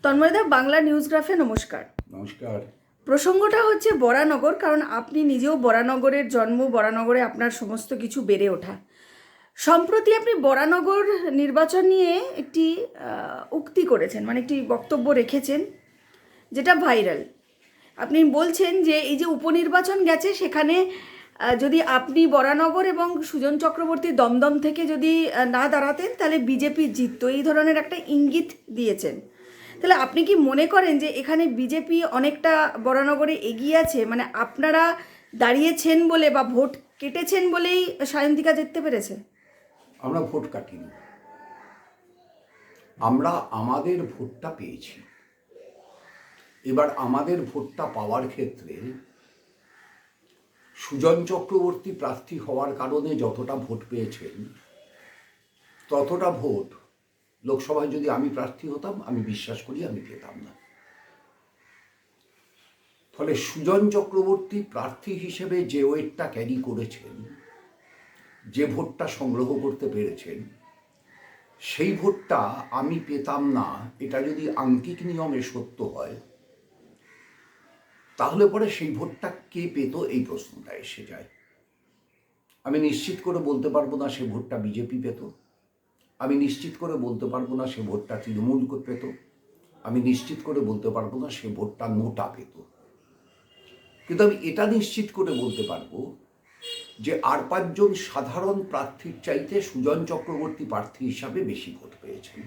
তন্ময়দা, বাংলা নিউজগ্রাফে নমস্কার। নমস্কার। প্রসঙ্গটা হচ্ছে বরানগর, কারণ আপনি নিজেও বরানগরের জন্ম, বরানগরে আপনার সমস্ত কিছু বেড়ে ওঠা। সম্প্রতি আপনি বরানগর নির্বাচন নিয়ে একটি উক্তি করেছেন, মানে একটি বক্তব্য রেখেছেন, যেটা ভাইরাল। আপনি বলছেন যে এই যে উপনির্বাচন গেছে, সেখানে যদি আপনি বরানগর এবং সুজন চক্রবর্তী দমদম থেকে যদি না দাঁড়াতেন, তাহলে বিজেপি জিততো, এই ধরনের একটা ইঙ্গিত দিয়েছেন। তাহলে আপনি কি মনে করেন যে এখানে বিজেপি অনেকটা বরানগরে এগিয়ে আছে, মানে আপনারা দাঁড়িয়েছেন বলে বা ভোট কেটেছেন বলেই সায়ন্তিকা জিততে পেরেছে? আমরা ভোট কাটিনি, আমরা আমাদের ভোটটা পেয়েছি। এবার আমাদের ভোটটা পাওয়ার ক্ষেত্রে সুজন চক্রবর্তী প্রার্থী হওয়ার কারণে যতটা ভোট পেয়েছেন, ততটা ভোট লোকসভায় যদি আমি প্রার্থী হতাম, আমি বিশ্বাস করি আমি পেতাম না। ফলে সুজন চক্রবর্তী প্রার্থী হিসেবে যে ওয়েটটা ক্যারি করেছেন, যে ভোটটা সংগ্রহ করতে পেরেছেন, সেই ভোটটা আমি পেতাম না। এটা যদি আঙ্কিক নিয়মে সত্য হয়, তাহলে পরে সেই ভোটটা কে পেত, এই প্রশ্নটা এসে যায়। আমি নিশ্চিত করে বলতে পারবো না সে ভোটটা বিজেপি পেত, আমি নিশ্চিত করে বলতে পারবো না সে ভোটটা তৃণমূল পেত, আমি নিশ্চিত করে বলতে পারবো না সে ভোটটা নোটা পেত। কিন্তু আমি এটা নিশ্চিত করে বলতে পারবো যে আর পাঁচজন সাধারণ প্রার্থীর চাইতে সুজন চক্রবর্তী প্রার্থী হিসাবে বেশি ভোট পেয়েছেন।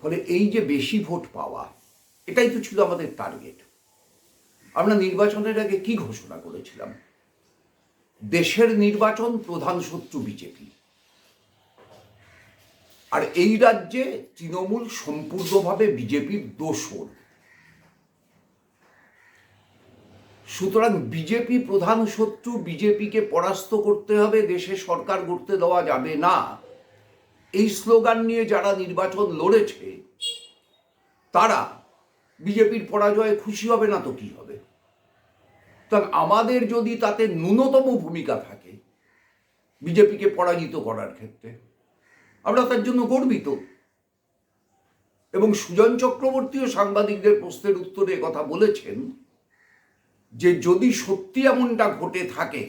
ফলে এই যে বেশি ভোট পাওয়া, এটাই তো ছিল আমাদের টার্গেট। আমরা নির্বাচনের আগে কি ঘোষণা করেছিলাম? দেশের নির্বাচন প্রধান শত্রু বিজেপি, আর এই রাজ্যে তৃণমূল সম্পূর্ণভাবে বিজেপির দোসর। সুতরাং বিজেপি প্রধান শত্রু, বিজেপিকে পরাস্ত করতে হবে, দেশে সরকার গড়তে দেওয়া যাবে না, এই স্লোগান নিয়ে যারা নির্বাচন লড়েছে, তারা বিজেপির পরাজয়ে খুশি হবে না তো কি হবে? কারণ আমাদের যদি তাতে ন্যূনতম ভূমিকা থাকে বিজেপিকে পরাজিত করার ক্ষেত্রে, আমরা তার জন্য গর্বিত। এবং সুজন চক্রবর্তীও সাংবাদিকদের প্রশ্নের উত্তরে কথা বলেছেন যে যদি সত্যি এমনটা ঘটে থাকে,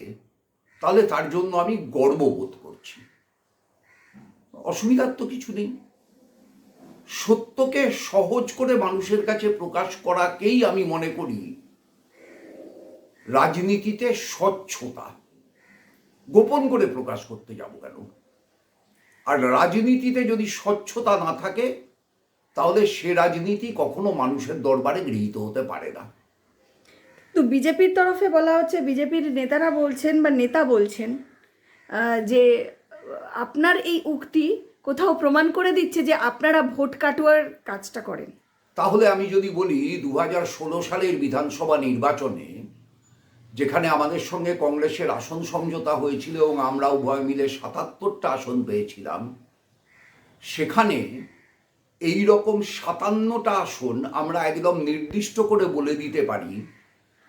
তাহলে তার জন্য আমি গর্ববোধ করছি। অসুবিধার তো কিছু নেই। সত্যকে সহজ করে মানুষের কাছে প্রকাশ করাকেই আমি মনে করি রাজনীতিতে স্বচ্ছতা। গোপন করে প্রকাশ করতে যাব কেন? আর রাজনীতিতে যদি স্বচ্ছতা না থাকে, তাহলে সে রাজনীতি কখনো মানুষের দরবারে গৃহীত হতে পারে না। তো বিজেপির তরফে বলা হচ্ছে, বিজেপির নেতারা বলছেন বা নেতা বলছেন যে আপনার এই উক্তি কোথাও প্রমাণ করে দিচ্ছে যে আপনারা ভোট কাটুয়ার কাজটা করেন। তাহলে আমি যদি বলি 2016 সালের বিধানসভা নির্বাচনে, যেখানে আমাদের সঙ্গে কংগ্রেসের আসন সমঝোতা হয়েছিল এবং আমরা উভয় মিলে 77টা আসন পেয়েছিলাম, সেখানে এই রকম 57টা আসন আমরা একদম নির্দিষ্ট করে বলে দিতে পারি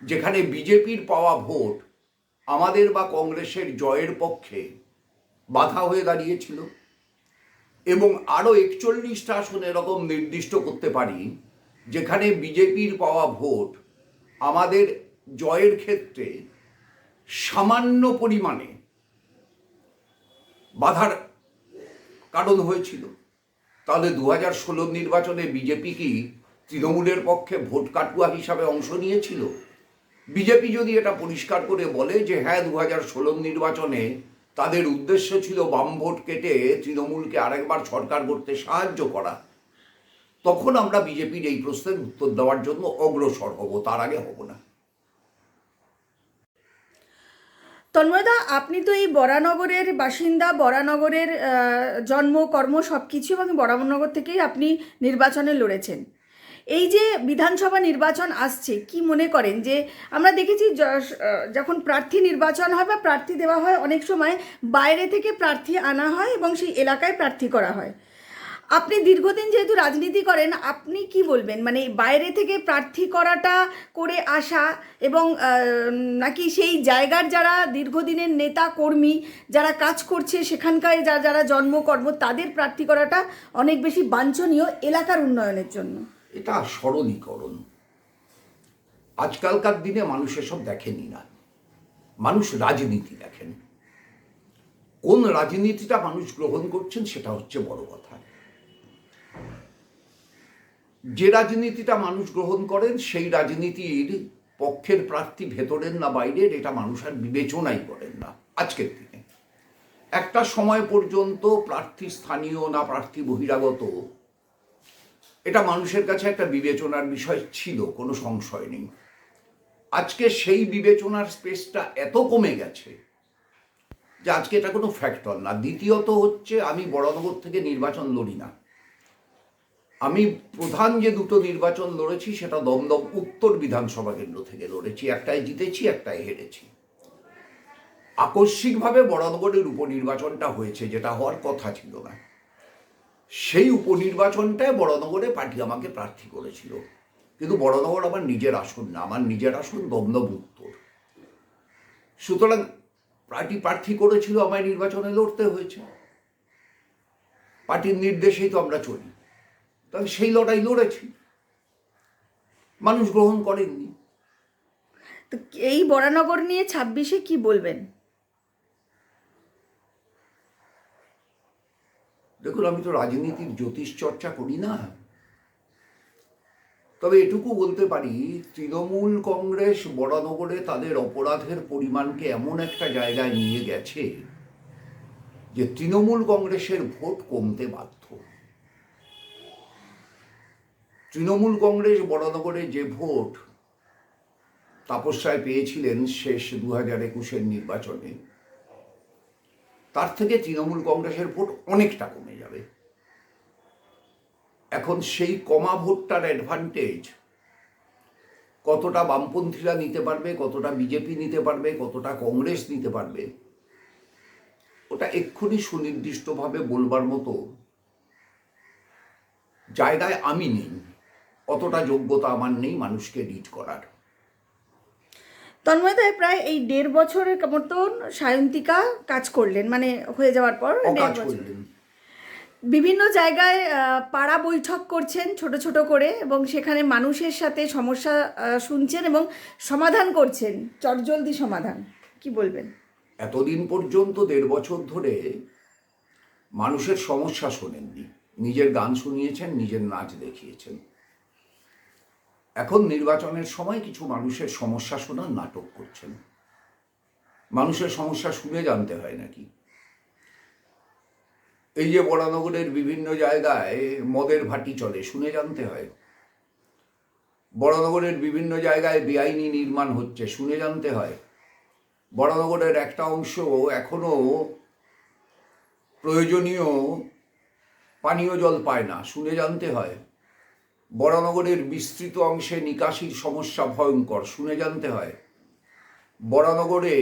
যেখানে বিজেপির পাওয়া ভোট আমাদের বা কংগ্রেসের জয়ের পক্ষে বাধা হয়ে দাঁড়িয়েছিল। এবং আরও 41টা আসন এরকম নির্দিষ্ট করতে পারি যেখানে বিজেপির পাওয়া ভোট আমাদের জয়ের ক্ষেত্রে সামান্য পরিমাণে বাধার কারণ হয়েছিল। তাহলে 2016 নির্বাচনে বিজেপি কি তৃণমূলের পক্ষে ভোট কাটুয়া হিসাবে অংশ নিয়েছিল? বিজেপি যদি এটা পরিষ্কার করে বলে যে হ্যাঁ, 2016 নির্বাচনে তাদের উদ্দেশ্য ছিল বাম ভোট কেটে তৃণমূলকে আরেকবার সরকার করতে সাহায্য করা, তখন আমরা বিজেপির এই প্রশ্নের উত্তর দেওয়ার জন্য অগ্রসর হব, তার আগে হব না। তন্ময়দা, আপনি তো এই বরানগরের বাসিন্দা, বরানগরের জন্ম কর্ম সব কিছু, এবং বরানগর থেকেই আপনি নির্বাচনে লড়েছেন। এই যে বিধানসভা নির্বাচন আসছে, কি মনে করেন যে আমরা দেখেছি যখন প্রার্থী নির্বাচন হয় বা প্রার্থী দেওয়া হয়, অনেক সময় বাইরে থেকে প্রার্থী আনা হয় এবং সেই এলাকায় প্রার্থী করা হয়। আপনি দীর্ঘদিন যেহেতু রাজনীতি করেন, আপনি কি বলবেন, মানে বাইরে থেকে প্রার্থী করাটা করে আসা এবং নাকি সেই জায়গার যারা দীর্ঘদিনের নেতা কর্মী যারা কাজ করছে সেখানকার যারা জন্মকর্ম তাদের প্রার্থী করাটা অনেক বেশি বাঞ্ছনীয় এলাকার উন্নয়নের জন্য? এটা সরলীকরণ। আজকালকার দিনে মানুষ এসব দেখেনি না, মানুষ রাজনীতি দেখেন। কোন রাজনীতিটা মানুষ গ্রহণ করছেন সেটা হচ্ছে বড় কথা। যে রাজনীতিটা মানুষ গ্রহণ করেন সেই রাজনীতির পক্ষের প্রার্থী ভেতরের না বাইরের এটা মানুষ আর বিবেচনাই করেন না আজকের দিনে। একটা সময় পর্যন্ত প্রার্থী স্থানীয় না প্রার্থী বহিরাগত এটা মানুষের কাছে একটা বিবেচনার বিষয় ছিল, কোনো সংশয় নেই। আজকে সেই বিবেচনার স্পেসটা এত কমে গেছে যে আজকে এটা কোনো ফ্যাক্টর না। দ্বিতীয়ত হচ্ছে, আমি বরানগর থেকে নির্বাচন লড়ি না। আমি প্রধান যে দুটো নির্বাচন লড়েছি সেটা দমদম উত্তর বিধানসভা কেন্দ্র থেকে লড়েছি, একটাই জিতেছি, একটাই হেরেছি। আকস্মিকভাবে বরানগরের উপনির্বাচনটা হয়েছে, যেটা হওয়ার কথা ছিল না। সেই উপনির্বাচনটায় বরানগরে পার্টি আমাকে প্রার্থী করেছিল, কিন্তু বরানগর আমার নিজের আসন না, আমার নিজের আসন দমদম উত্তর। সুতরাং পার্টি প্রার্থী করেছিল, আমায় নির্বাচনে লড়তে হয়েছে। পার্টির নির্দেশেই তো আমরা চলি, তবে সেই লড়াই লড়েছি, মানুষ গ্রহণ করেননি। তো এই বরানগর নিয়ে 26-এ কি বলবেন? দেখুন, আমি তো রাজনীতির জ্যোতিষ চর্চা করি না, তবে এটুকু বলতে পারি, তৃণমূল কংগ্রেস বরানগরে তাদের অপরাধের পরিমাণকে এমন একটা জায়গায় নিয়ে গেছে যে তৃণমূল কংগ্রেসের ভোট কমতে বাধ্য। তৃণমূল কংগ্রেস বরানগরে যে ভোট তাপস রায় পেয়েছিলেন শেষ 2021-এর নির্বাচনে, তার থেকে তৃণমূল কংগ্রেসের ভোট অনেকটা কমে যাবে। এখন সেই কমা ভোটটার অ্যাডভান্টেজ কতটা বামপন্থীরা নিতে পারবে, কতটা বিজেপি নিতে পারবে, কতটা কংগ্রেস নিতে পারবে, ওটা এক্ষুনি সুনির্দিষ্টভাবে বলবার মতো জায়গায় আমি নেই। অতটা যোগ্যতা আমার নেই মানুষকে লিড করার। তন্ময়দা, প্রায় এই 1.5 বছরের মতন সায়ন্তিকা কাজ করলেন, মানে হয়ে যাওয়ার পর 1.5 বছর করলেন। বিভিন্ন জায়গায় পাড়া বৈঠক করছেন ছোট ছোট করে, এবং সেখানে মানুষের সাথে সমস্যা শুনছেন এবং সমাধান করছেন, চটজলদি সমাধান। কি বলবেন? এতদিন পর্যন্ত 1.5 বছর ধরে মানুষের সমস্যা শোনেননি, নিজের গান শুনিয়েছেন, নিজের নাচ দেখিয়েছেন। এখন নির্বাচনের সময় কিছু মানুষের সমস্যা শোনার নাটক করছেন। মানুষের সমস্যা শুনে জানতে হয় নাকি? এই যে বরানগরের বিভিন্ন জায়গায় মদের ভাটি চলে, শুনে জানতে হয়। বরানগরের বিভিন্ন জায়গায় বেআইনি নির্মাণ হচ্ছে, শুনে জানতে হয়। বরানগরের একটা অংশ এখনো প্রয়োজনীয় পানীয় জল পায় না, শুনে জানতে হয়। বরানগরের বিস্তৃত অংশে নিকাশির সমস্যা ভয়ঙ্কর, শুনে জানতে হয়। বরানগরে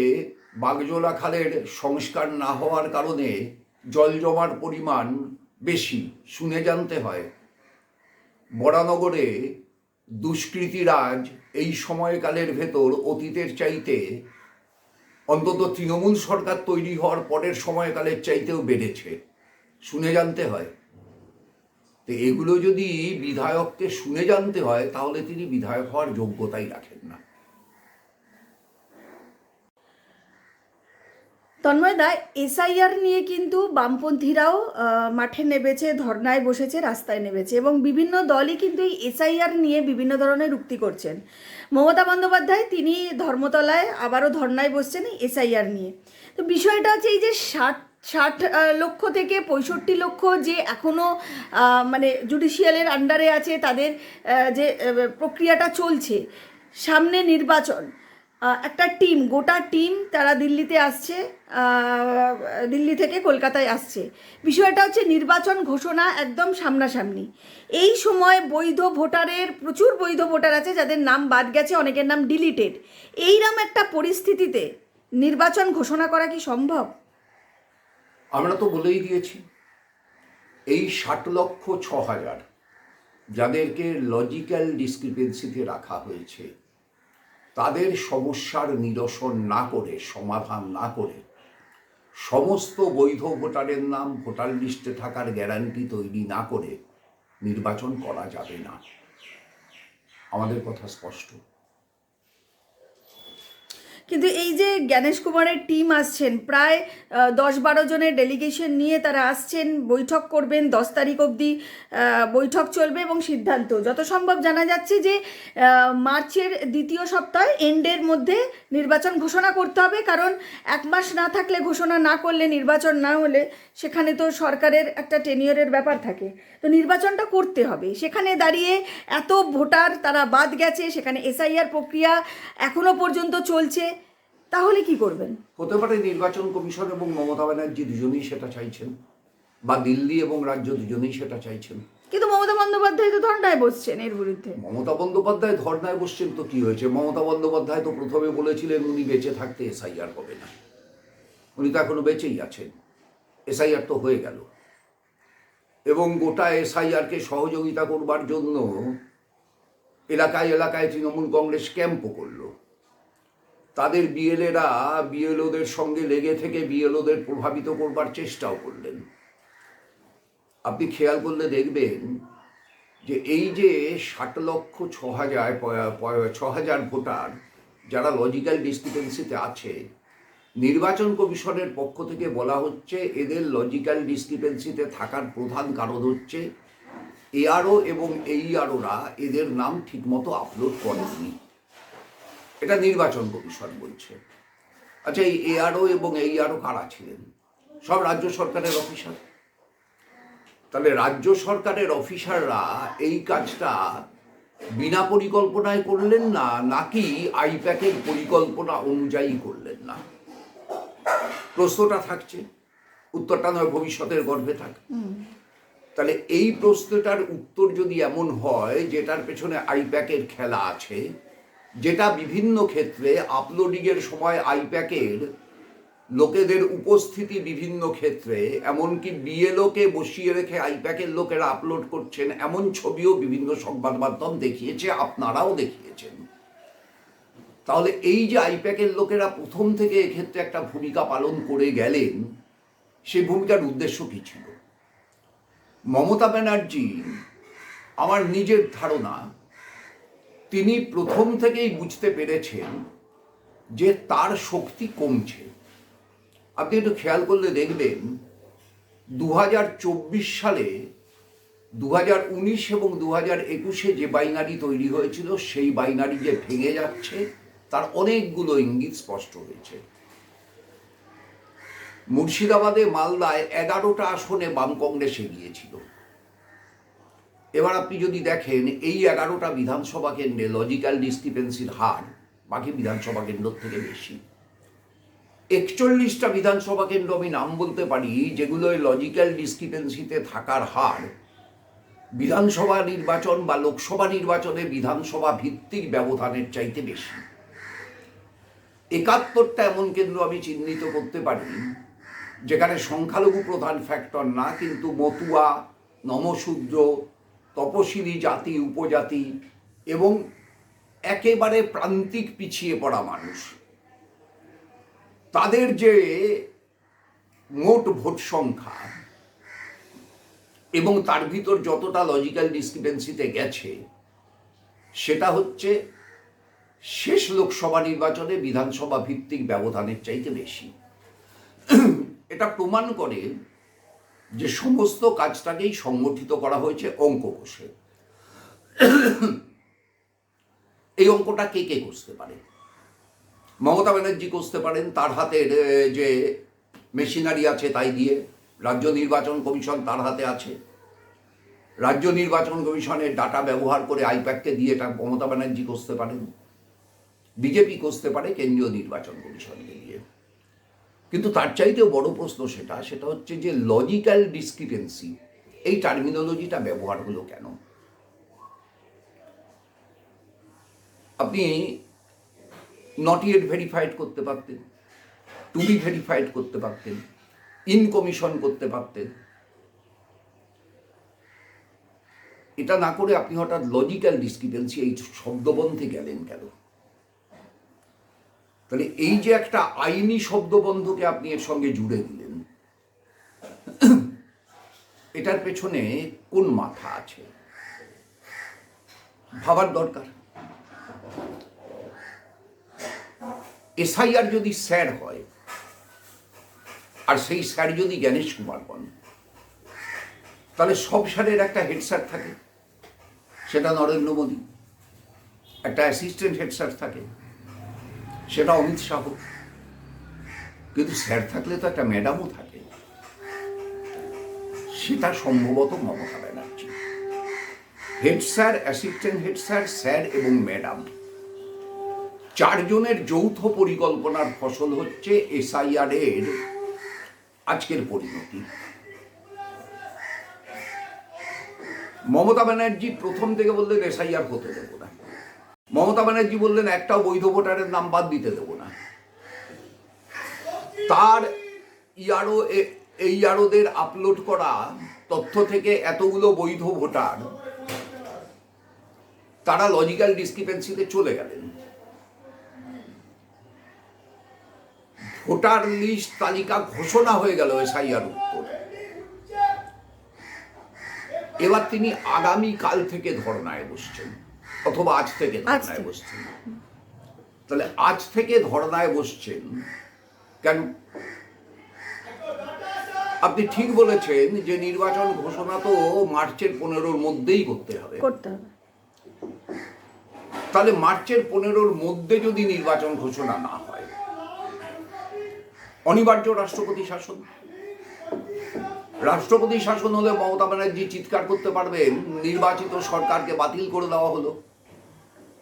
বাগজোলা খালের সংস্কার না হওয়ার কারণে জল জমার পরিমাণ বেশি, শুনে জানতে হয়। বরানগরে দুষ্কৃতিরাজ এই সময়কালের ভেতর অতীতের চাইতে, অন্তত তৃণমূল সরকার তৈরি হওয়ার পরের সময়কালের চাইতেও বেড়েছে, শুনে জানতে হয়। তো এগুলো যদি বিধায়ককে শুনে জানতে হয়, তাহলে তিনি বিধায়ক হওয়ার যোগ্যতাই রাখেন না। তন্ময়দা, এসআইআর নিয়ে কিন্তু বামপন্থীরাও মাঠে নেমেছে, ধর্নায় বসেছে, রাস্তায় নেমেছে, এবং বিভিন্ন দলই কিন্তু এই এসআইআর নিয়ে বিভিন্ন ধরনের উক্তি করছেন। মমতা বন্দ্যোপাধ্যায় তিনি ধর্মতলায় আবারও ধর্নায় বসছেন এই এসআইআর নিয়ে। তো বিষয়টা হচ্ছে, এই যে 60 লক্ষ থেকে 65 লক্ষ যে এখনও মানে জুডিশিয়ালের আন্ডারে আছে, তাদের যে প্রক্রিয়াটা চলছে, সামনে নির্বাচন, একটা টিম, গোটা টিম তারা দিল্লিতে আসছে, দিল্লি থেকে কলকাতায় আসছে। বিষয়টা হচ্ছে নির্বাচন ঘোষণা একদম সামনাসামনি। এই সময় বৈধ ভোটারের, প্রচুর বৈধ ভোটার আছে যাদের নাম বাদ গেছে, অনেকের নাম ডিলিটেড। এইরকম একটা পরিস্থিতিতে নির্বাচন ঘোষণা করা কি সম্ভব? আমরা তো বলেই দিয়েছি, এই 60,06,000 যাদেরকে লজিক্যাল ডিসক্রিপেন্সিতে রাখা হয়েছে, তাদের সমস্যার নিরসন না করে, সমাধান না করে, সমস্ত বৈধ ভোটারের নাম ভোটার লিস্টে থাকার গ্যারান্টি তৈরি না করে নির্বাচন করা যাবে না। আমাদের কথা স্পষ্ট। কিন্তু এই যে জ্ঞানেশ কুমারের টিম আসছেন, প্রায় 10-12 জনের ডেলিগেশন নিয়ে তারা আসছেন, বৈঠক করবেন, 10 তারিখ অবধি বৈঠক চলবে এবং সিদ্ধান্ত যত সম্ভব জানা যাচ্ছে যে মার্চের দ্বিতীয় সপ্তাহে এন্ডের মধ্যে নির্বাচন ঘোষণা করতে হবে, কারণ 1 মাস না থাকলে, ঘোষণা না করলে, নির্বাচন না হলে সেখানে তো সরকারের একটা টেনিয়রের ব্যাপার থাকে, তো নির্বাচনটা করতে হবে। সেখানে দাঁড়িয়ে এত ভোটার তারা বাদ গেছে, সেখানে এসআইআর প্রক্রিয়া এখনো পর্যন্ত চলছে, তাহলে কি করবেন? হতে পারে নির্বাচন কমিশন এবং মমতা ব্যানার্জি দুজনেই সেটা চাইছেন, বা দিল্লি এবং রাজ্য দুজনেই সেটা চাইছেন। কিন্তু মমতা বন্দ্যোপাধ্যায় তো ধর্নায় বসছেন এর বিরুদ্ধে। মমতা বন্দ্যোপাধ্যায় ধর্নায় বসছেন তো কি হয়েছে? মমতা বন্দ্যোপাধ্যায় তো প্রথমে বলেছিলেন উনি বেঁচে থাকতে এসআইআর হবে না। উনি তো এখনো বেঁচেই আছেন, এসআইআর তো হয়ে গেল। এবং গোটা এসআইআরকে সহযোগিতা করবার জন্য এলাকায় এলাকায় তৃণমূল কংগ্রেস ক্যাম্পও করলো। তাদের বিএলএরা বিএলওদের সঙ্গে লেগে থেকে বিএলওদের প্রভাবিত করবার চেষ্টাও করলেন। আপনি খেয়াল করলে দেখবেন যে এই যে 60,06,000 ভোটার যারা লজিক্যাল ডিসক্রিপেন্সিতে আছে, নির্বাচন কমিশনের পক্ষ থেকে বলা হচ্ছে এদের লজিক্যাল ডিসক্রিপেন্সিতে থাকার প্রধান কারণ হচ্ছে এআরও এবং এইআরওরা এদের নাম ঠিকমতো আপলোড করেননি। এটা নির্বাচন কমিশন বলছে। আচ্ছা, এই এআরও এবং এইআরও কারা ছিলেন? সব রাজ্য সরকারের অফিসার। তাহলে রাজ্য সরকারের অফিসাররা এই কাজটা বিনা পরিকল্পনায় করলেন না, নাকি আইপ্যাকের পরিকল্পনা অনুযায়ী করলেন না? প্রশ্নটা থাকছে, উত্তরটা নয় ভবিষ্যতের গর্ভে থাকে। তাহলে এই প্রশ্নটার উত্তর যদি এমন হয় যেটার পেছনে আইপ্যাকের খেলা আছে, যেটা বিভিন্ন ক্ষেত্রে আপলোডিংয়ের সময় আইপ্যাকের লোকেদের উপস্থিতি বিভিন্ন ক্ষেত্রে, এমনকি বিএলওকে বসিয়ে রেখে আইপ্যাকের লোকেরা আপলোড করছেন, এমন ছবিও বিভিন্ন সংবাদ মাধ্যম দেখিয়েছে, আপনারাও দেখিয়েছেন। তাহলে এই যে আইপ্যাকের লোকেরা প্রথম থেকে এক্ষেত্রে একটা ভূমিকা পালন করে গেলেন, সেই ভূমিকার উদ্দেশ্য কী ছিল? মমতা ব্যানার্জি, আমার নিজের ধারণা, তিনি প্রথম থেকেই বুঝতে পেরেছেন যে তার শক্তি কমছে। আপনি একটু খেয়াল করলে দেখবেন 2024 সালে 2019 এবং 2021 যে বাইনারি তৈরি হয়েছিল, সেই বাইনারি যে ভেঙে যাচ্ছে তার অনেকগুলো ইঙ্গিত স্পষ্ট হয়েছে। মুর্শিদাবাদে, মালদায় 11টা আসনে বাম কংগ্রেস এগিয়েছিল। এবার আপনি যদি দেখেন এই 11টা বিধানসভা কেন্দ্রে লজিক্যাল ডিসক্রিপেন্সির হার বাকি বিধানসভা কেন্দ্র থেকে বেশি। 41টা বিধানসভা কেন্দ্র আমি নাম বলতে পারি যেগুলোয় লজিক্যাল ডিসক্রিপেন্সিতে থাকার হার বিধানসভা নির্বাচন বা লোকসভা নির্বাচনে বিধানসভা ভিত্তিক ব্যবধানের চাইতে বেশি। 71টা এমন কেন্দ্র আমি চিহ্নিত করতে পারি যেখানে সংখ্যালঘু প্রধান ফ্যাক্টর না, কিন্তু মতুয়া, নমশূদ্র, তপশিলি জাতি, উপজাতি এবং একেবারে প্রান্তিক পিছিয়ে পড়া মানুষ, তাদের যে মোট ভোট সংখ্যা এবং তার ভিতর যতটা লজিক্যাল ডিসক্রিপেন্সিতে গেছে, সেটা হচ্ছে শেষ লোকসভা নির্বাচনে বিধানসভা ভিত্তিক ব্যবধানের চাইতে বেশি। এটা প্রমাণ করে যে সমস্ত কাজটাকেই সংগঠিত করা হয়েছে অঙ্ক কষে। এই অঙ্কটা কে কে কষতে পারে? মমতা ব্যানার্জি কষতে পারেন, তার হাতের যে মেশিনারি আছে তাই দিয়ে। রাজ্য নির্বাচন কমিশন তার হাতে আছে, রাজ্য নির্বাচন কমিশনের ডাটা ব্যবহার করে আইপ্যাককে দিয়ে এটা মমতা ব্যানার্জি কষতে পারেন। বিজেপি কষতে পারে কেন্দ্রীয় নির্বাচন কমিশনকে দিয়ে। কিন্তু তার চাইতেও বড় প্রশ্ন সেটা হচ্ছে যে লজিক্যাল ডিসক্রিপেন্সি, এই টার্মিনোলজিটা ব্যবহার হলো কেন? আপনি নট ইয়েট ভেরিফাইড করতে পারতেন, টু বি ভেরিফাইড করতে পারতেন, ইন কমিশন করতে পারতেন, এটা না করে আপনি হঠাৎ লজিক্যাল ডিসক্রিপেন্সি এই শব্দবন্ধে গেলেন কেন? তাহলে এই যে একটা আইনি শব্দবন্ধকে আপনি এর সঙ্গে জুড়ে দিলেন, এটার পেছনে কোন মাথা আছে ভাবার দরকার। এসআইআর যদি স্যার হয়, আর সেই স্যার যদি জ্ঞানেশ কুমার হন, তাহলে সব স্যারের একটা হেড স্যার থাকে, সেটা নরেন্দ্র মোদী। একটা অ্যাসিস্ট্যান্ট হেড স্যার থাকে, সেটা অমিত শাহ। কিন্তু স্যার থাকলে তো একটা ম্যাডামও থাকে, সেটা সম্ভবত Mamata Banerjee. Head sir, assistant head sir, sir এবং ম্যাডাম, চারজনের যৌথ পরিকল্পনার ফসল হচ্ছে এসআইআর এর আজকের পরিণতি। মমতা ব্যানার্জি প্রথম থেকে বললেন এসআইআর হতে দেবো না। মমতা ব্যানার্জি বললেন একটাও বৈধ ভোটারের নাম বাদ দিতে দেবো না। তার ইয়ারোদের আপলোড করা তথ্য থেকে এতগুলো বৈধ ভোটার তারা লজিক্যাল ডিসক্রিপেন্সিতে চলে গেলেন। ভোটার লিস্ট তালিকা ঘোষণা হয়ে গেল এসআইআর উত্তর। এবার তিনি আগামী কাল থেকে ধর্নায় বসছেন, অথবা আজ থেকে ধর্নায় বসছেন। তাহলে আজ থেকে ধর্নায় বসছেন কেন? আপনি ঠিক বলেছেন যে নির্বাচন ঘোষণা তো মার্চের 15-র মধ্যেই করতে হবে। তাহলে মার্চের 15-র মধ্যে যদি নির্বাচন ঘোষণা না হয়, অনিবার্য রাষ্ট্রপতি শাসন। রাষ্ট্রপতি শাসন হলে মমতা ব্যানার্জি চিৎকার করতে পারবেন নির্বাচিত সরকারকে বাতিল করে দেওয়া হলো।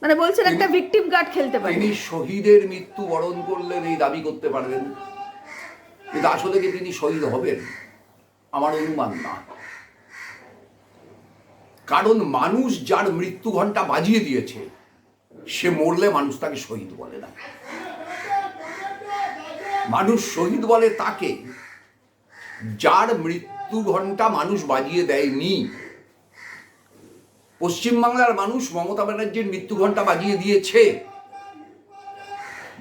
মানে বলছেন একটা ভিকটিম কার্ড খেলতে পারেন। তিনি শহীদের মৃত্যু বরণ করলেন এই দাবি করতে পারবেন, কিন্তু আসলে কি তিনি শহীদ হবেন? আমার অনুমান না। কারণ মানুষ যার মৃত্যু ঘণ্টা বাজিয়ে দিয়েছে, সে মরলে মানুষ তাকে শহীদ বলে না। মানুষ শহীদ বলে তাকে যার মৃত্যু ঘণ্টা মানুষ বাজিয়ে দেয়নি। পশ্চিমবাংলার মানুষ মমতা ব্যানার্জির মৃত্যু ঘণ্টা বাজিয়ে দিয়েছে।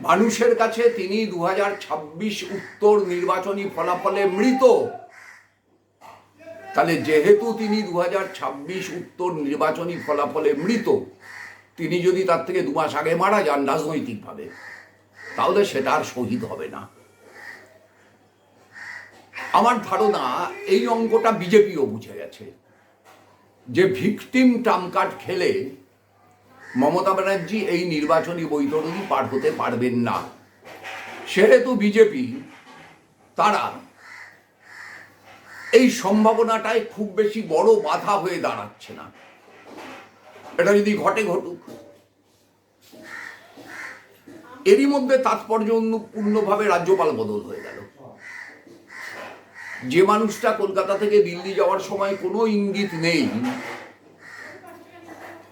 মানুষের কাছে তিনি 2026 উত্তর নির্বাচনী ফলাফলে মৃত। তাহলে যেহেতু তিনি 2026 উত্তর নির্বাচনী ফলাফলে মৃত, তিনি যদি তার থেকে 2 মাস আগে মারা যান রাজনৈতিকভাবে, তাহলে সেটা আর শহীদ হবে না। আমার ধারণা এই অঙ্কটা বিজেপিও বুঝে গেছে যে ভিকটিম ট্রাম্প কার্ড খেলে মমতা ব্যানার্জি এই নির্বাচনী বৈতরণী পার হতে পারবেন না। সেহেতু বিজেপি তারা এই সম্ভাবনাটায় খুব বেশি বড় বাধা হয়ে দাঁড়াচ্ছে না। এটা যদি ঘটে ঘটুক। এরই মধ্যে তাৎপর্যপূর্ণভাবে রাজ্যপাল বদল হয়ে গেল। যে মানুষটা কলকাতা থেকে দিল্লি যাওয়ার সময় কোনো ইঙ্গিত নেই,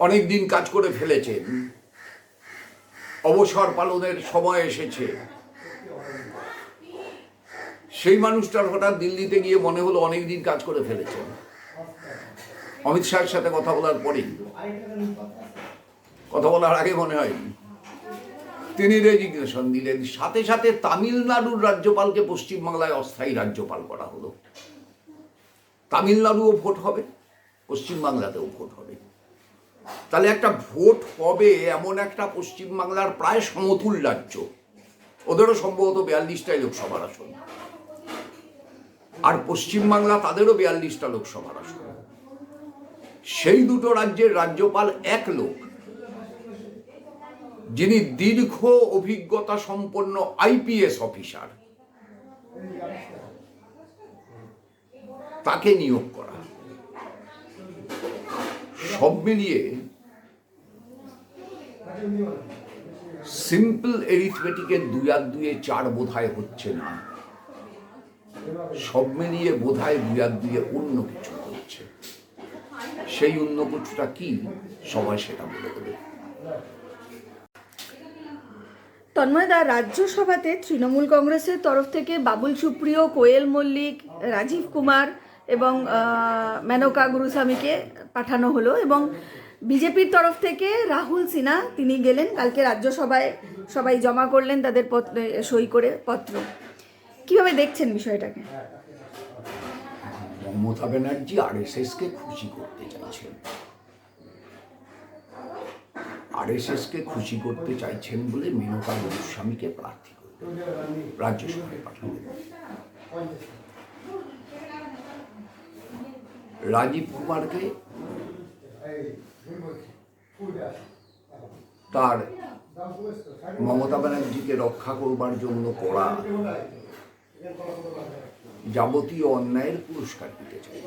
অনেক দিন কাজ করে ফেলেছেন, অবসর পালনের সময় এসেছে, সেই মানুষটার হঠাৎ দিল্লিতে গিয়ে মনে হলো অনেক দিন কাজ করে ফেলেছেন। অমিত শাহের সাথে কথা বলার পরেই, কথা বলার আগে মনে হয়নি, তিনি রেজিগনেশন দিলেন। সাথে সাথে তামিলনাড়ুর রাজ্যপালকে পশ্চিমবাংলায় অস্থায়ী রাজ্যপাল করা হলো। তামিলনাড়ুও ভোট হবে, পশ্চিমবাংলাতেও ভোট হবে। তাহলে একটা ভোট হবে এমন একটা পশ্চিমবাংলার প্রায় সমতুল রাজ্য, ওদেরও সম্ভবত 42টাই লোকসভার আসন, আর পশ্চিমবাংলা তাদেরও 42টা লোকসভার আসন। সেই দুটো রাজ্যের রাজ্যপাল এক লোক, যিনি দীর্ঘ অভিজ্ঞতা সম্পন্ন আইপিএস অফিসার, তাকে নিয়োগ করা। সব মিলিয়ে সিম্পল এরিথমেটিকের 2 আর 2 4 বোধহয় হচ্ছে না। সব মিলিয়ে বোধহয় 2 আর 2 অন্য কিছু হচ্ছে। সেই অন্য কিছুটা কি, সবাই সেটা বলে দেবে। তন্ময়দা, রাজ্যসভাতে তৃণমূল কংগ্রেসের তরফ থেকে বাবুল সুপ্রিয়, কোয়েল মল্লিক, রাজীব কুমার এবং মেনকা গুরুস্বামীকে পাঠানো হলো, এবং বিজেপির তরফ থেকে রাহুল সিনহা তিনি গেলেন কালকে রাজ্যসভায়, সবাই জমা করলেন তাদের সই করে পত্র। কিভাবে দেখছেন বিষয়টাকে? মমতা ব্যানার্জি আরএসএসকে খুশি করতে চাইছেন, আরএসএসকে খুশি করতে চাইছেন বলে মেনকা গুরুস্বামীকে প্রার্থী করলেন, রাজ্যসভায় পাঠালেন। রাজীব কুমারকে তার মমতা ব্যানার্জিকে রক্ষা করবার জন্য করা যাবতীয় অন্যায়ের পুরস্কার দিতে চাই।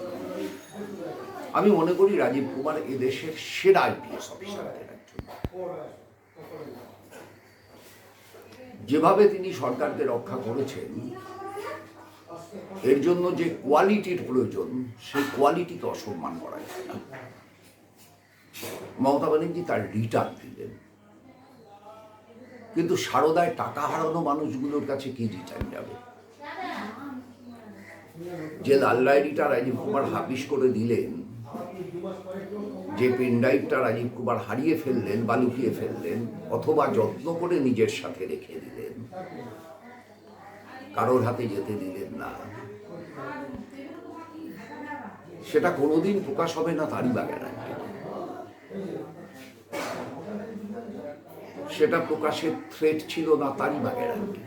আমি মনে করি রাজীব কুমার এদেশের সেরা আইপিএস অফিসারদের একজন। যেভাবে তিনি সরকারকে রক্ষা করেছেন, এর জন্য যে কোয়ালিটির প্রয়োজন সেই কোয়ালিটিকে অসম্মান করা যায় না। মমতা ব্যানার্জি তার রিটার্ন দিলেন, কিন্তু সারদায় টাকা হারানো মানুষগুলোর কাছে কি রিটার্ন যাবে? যে লাল ডায়েরিটা রাজীব কুমার হাফিস করে দিলেন, যে পেনড্রাইভটা রাজীব কুমার হারিয়ে ফেললেন বা লুকিয়ে ফেললেন অথবা যত্ন করে নিজের সাথে রেখে দিলেন, কারোর হাতে যেতে দিলেন না, সেটা কোনোদিন প্রকাশ হবে না তারই বা গ্যারান্টি। সেটা প্রকাশের থ্রেট ছিল না তারই বা গ্যারান্টি।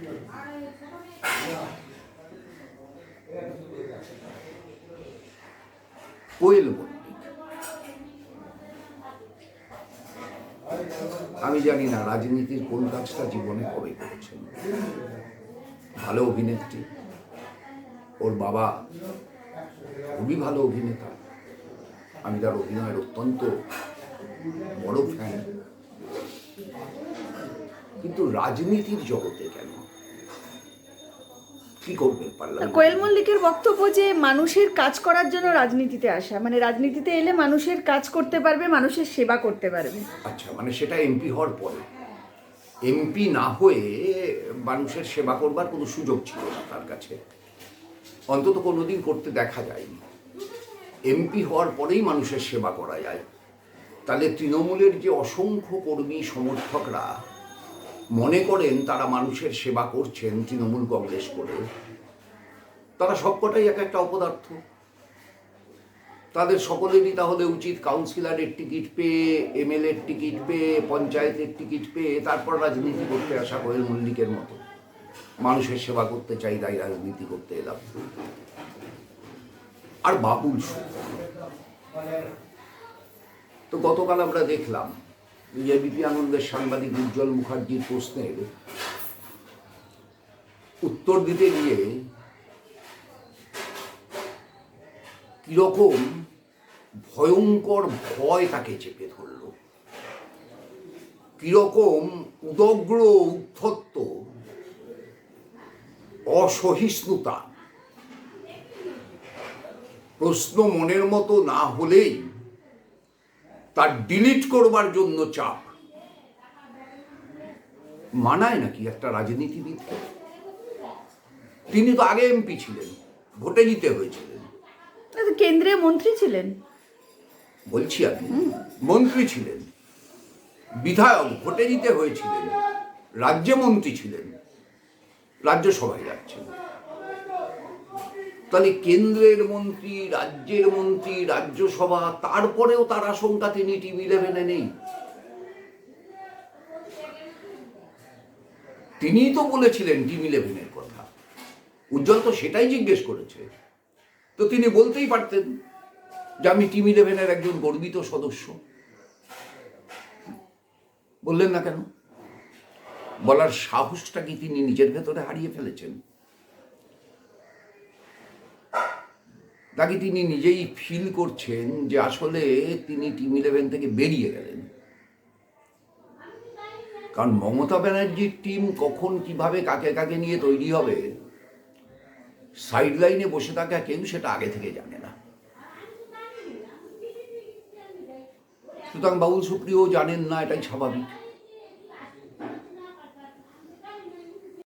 কোয়েল মল্লিক, আমি জানি না রাজনীতির কোন কাজটা জীবনে কবে করেছেন। ভালো অভিনেত্রী, ওর বাবা খুবই ভালো অভিনেতা, আমি তার অভিনয়ের অত্যন্ত বড় ফ্যান, কিন্তু রাজনীতির জগতে কেন? কি করবে পার্লামেন্ট? কোয়েল মল্লিকের বক্তব্য যে মানুষের কাজ করার জন্য রাজনীতিতে আসা, মানে রাজনীতিতে এলে মানুষের কাজ করতে পারবে, মানুষের সেবা করতে পারবে। আচ্ছা, মানে সেটা এমপি হওয়ার পরে। এমপি না হয়ে মানুষের সেবা করবার কোনো সুযোগ ছিল না তার কাছে, অন্তত কোনোদিন করতে দেখা যায়নি। এমপি হওয়ার পরেই মানুষের সেবা করা যায়। তাহলে তৃণমূলের যে অসংখ্য কর্মী সমর্থকরা মনে করেন তারা মানুষের সেবা করছেন তৃণমূল কংগ্রেস করে, তারা সবকটাই এক একটা অপদার্থ। তাদের সকলেরই তাহলে উচিত কাউন্সিলরের টিকিট পেয়ে, এমএলএর টিকিট পেয়ে, পঞ্চায়েতের টিকিট পেয়ে তারপর রাজনীতি করতে আসা কোয়েল মল্লিকের মতো। মানুষের সেবা করতে চাই তাই রাজনীতি করতে এলাম। আর বাবুল সুপ্রিয়, তো গতকাল আমরা দেখলাম এবিপি আনন্দের সাংবাদিক উজ্জ্বল মুখার্জির প্রশ্নের উত্তর দিতে গিয়ে কিরকম ভয়ঙ্কর ভয় তাকে চেপে ধরল, কিরকম উদগ্র উদ্ধত্ত অসহিষ্ণুতা। প্রশ্ন মনের মতো না হলেই তার ডিলিট করবার জন্য চাপ। মানায় নাকি একটা রাজনীতিবিদ? তিনি তো আগে এমপি ছিলেন, ভোটে জিতে হয়েছিলেন, কেন্দ্রীয় মন্ত্রী ছিলেন, বলছি আমি, মন্ত্রী ছিলেন, বিধায়ক, ভোটে জিতে হয়েছিলেন, রাজ্যমন্ত্রী ছিলেন, রাজ্যসভায় যাচ্ছেন। তাহলে কেন্দ্রের মন্ত্রী, রাজ্যের মন্ত্রী, রাজ্যসভা, তারপরেও তার আশঙ্কা তিনি টিম-11-এ নেই। তিনিই তো বলেছিলেন টিম-11-এর কথা, উজ্জ্বল তো সেটাই জিজ্ঞেস করেছে। তো তিনি বলতেই পারতেন যে আমি টিম-11-এর একজন গর্বিত সদস্য। বললেন না কেন? বলার সাহসটা কি তিনি নিজের ভেতরে হারিয়ে ফেলেছেন? নাকি তিনি নিজেই ফিল করছেন যে আসলে তিনি টিম-11 থেকে বেরিয়ে গেলেন? কারণ মমতা ব্যানার্জির টিম কখন কিভাবে কাকে কাকে নিয়ে তৈরি হবে, সাইড লাইনে বসে থাকা কেউ সেটা আগে থেকে জানে না। সুতরাং বাবুল সুপ্রিয় জানেন না, এটাই স্বাভাবিক।